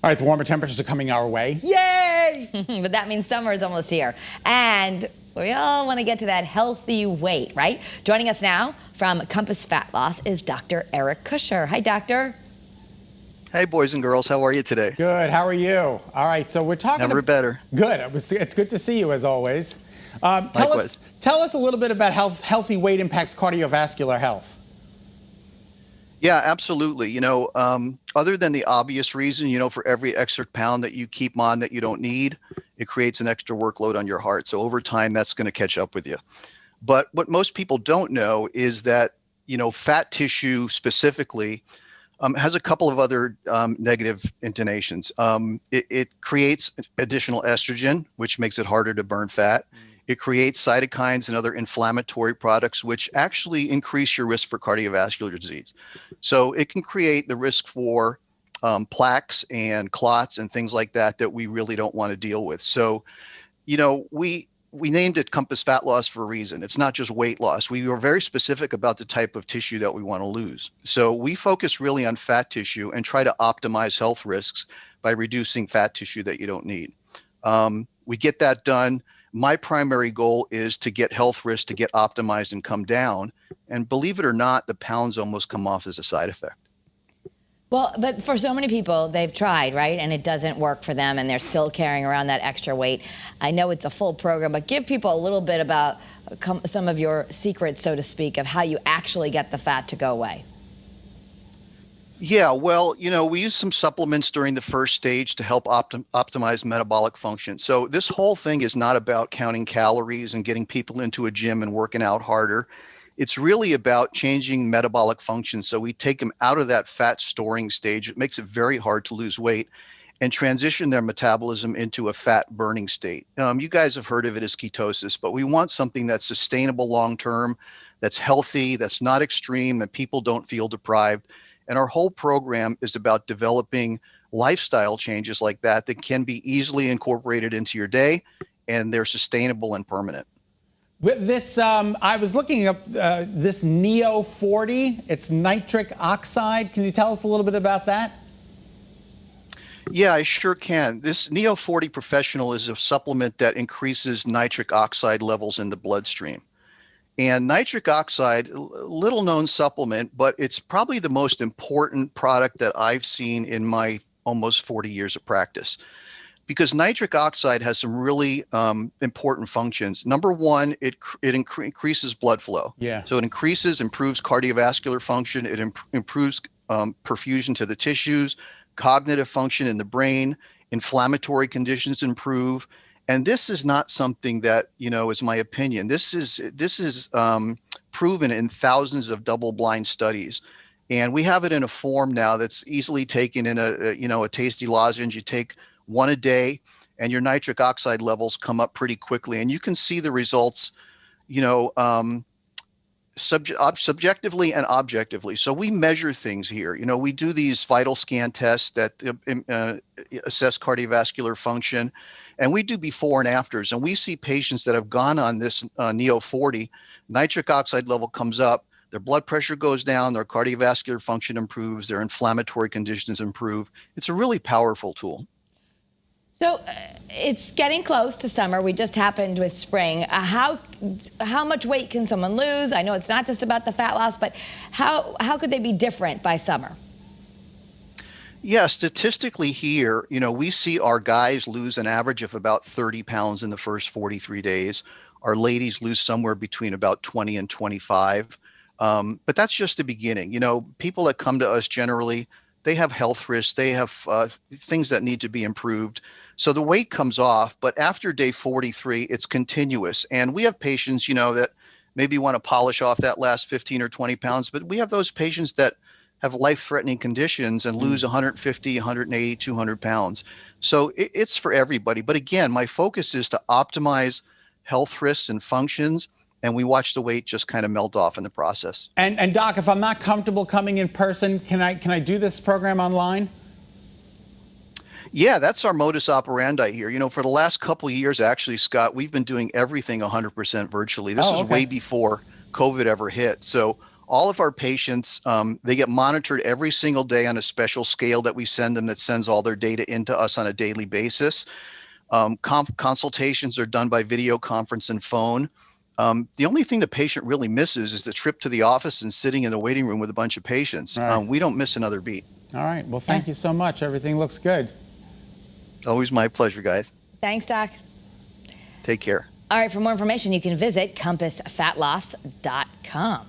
All right, the warmer temperatures are coming our way. Yay! But that means summer is almost here. And we all want to get to that healthy weight, right? Joining us now from Compass Fat Loss is Dr. Eric Kusher. Hi, doctor. Hey, boys and girls. How are you today? Good. How are you? All right, so we're talking... Never better. Good. It's good to see you, as always. Likewise. Tell us a little bit about how healthy weight impacts cardiovascular health. Yeah, absolutely. Other than the obvious reason, for every extra pound that you keep on that you don't need, it creates an extra workload on your heart. So over time, that's going to catch up with you. But what most people don't know is that, fat tissue specifically has a couple of other negative intonations. It creates additional estrogen, which makes it harder to burn fat. It creates cytokines and other inflammatory products, which actually increase your risk for cardiovascular disease. So it can create the risk for plaques and clots and things like that we really don't want to deal with. So, we named it Compass Fat Loss for a reason. It's not just weight loss. We were very specific about the type of tissue that we want to lose. So we focus really on fat tissue and try to optimize health risks by reducing fat tissue that you don't need. We get that done. My primary goal is to get health risks to get optimized and come down. And believe it or not, the pounds almost come off as a side effect. Well, but for so many people, they've tried, right? And it doesn't work for them, and they're still carrying around that extra weight. I know it's a full program, but give people a little bit about some of your secrets, so to speak, of how you actually get the fat to go away. Yeah, well, we use some supplements during the first stage to help optimize metabolic function. So this whole thing is not about counting calories and getting people into a gym and working out harder. It's really about changing metabolic function. So we take them out of that fat storing stage. It makes it very hard to lose weight and transition their metabolism into a fat burning state. You guys have heard of it as ketosis, but we want something that's sustainable long-term, that's healthy, that's not extreme, that people don't feel deprived. And our whole program is about developing lifestyle changes like that can be easily incorporated into your day, and they're sustainable and permanent. With this, I was looking up this Neo 40. It's nitric oxide. Can you tell us a little bit about that? Yeah, I sure can. This Neo 40 Professional is a supplement that increases nitric oxide levels in the bloodstream. And nitric oxide, little known supplement, but it's probably the most important product that I've seen in my almost 40 years of practice. Because nitric oxide has some really important functions. Number one, it increases blood flow. Yeah. So it improves cardiovascular function. It improves perfusion to the tissues, cognitive function in the brain, inflammatory conditions improve. And this is not something that, is my opinion. This is proven in thousands of double-blind studies. And we have it in a form now that's easily taken in a tasty lozenge. You take one a day and your nitric oxide levels come up pretty quickly. And you can see the results, subjectively and objectively. So we measure things here. We do these vital scan tests that assess cardiovascular function. And we do before and afters, and we see patients that have gone on this Neo 40, nitric oxide level comes up, their blood pressure goes down, their cardiovascular function improves, their inflammatory conditions improve. It's a really powerful tool. So it's getting close to summer. We just happened with spring. How much weight can someone lose? I know it's not just about the fat loss, but how could they be different by summer? Yeah, statistically here, we see our guys lose an average of about 30 pounds in the first 43 days. Our ladies lose somewhere between about 20 and 25. But that's just the beginning. People that come to us generally, they have health risks. They have things that need to be improved. So the weight comes off, but after day 43, it's continuous. And we have patients, that maybe want to polish off that last 15 or 20 pounds, but we have those patients that have life-threatening conditions and lose 150, 180, 200 pounds. So it's for everybody. But again, my focus is to optimize health risks and functions, and we watch the weight just kind of melt off in the process. And Doc, if I'm not comfortable coming in person, can I do this program online? Yeah, that's our modus operandi here. For the last couple of years, actually, Scott, we've been doing everything 100% virtually. This is way before COVID ever hit. So all of our patients, they get monitored every single day on a special scale that we send them that sends all their data into us on a daily basis. Consultations are done by video conference and phone. The only thing the patient really misses is the trip to the office and sitting in the waiting room with a bunch of patients. Right. We don't miss another beat. All right. Well, thank you so much. Everything looks good. Always my pleasure, guys. Thanks, Doc. Take care. All right, for more information, you can visit compassfatloss.com.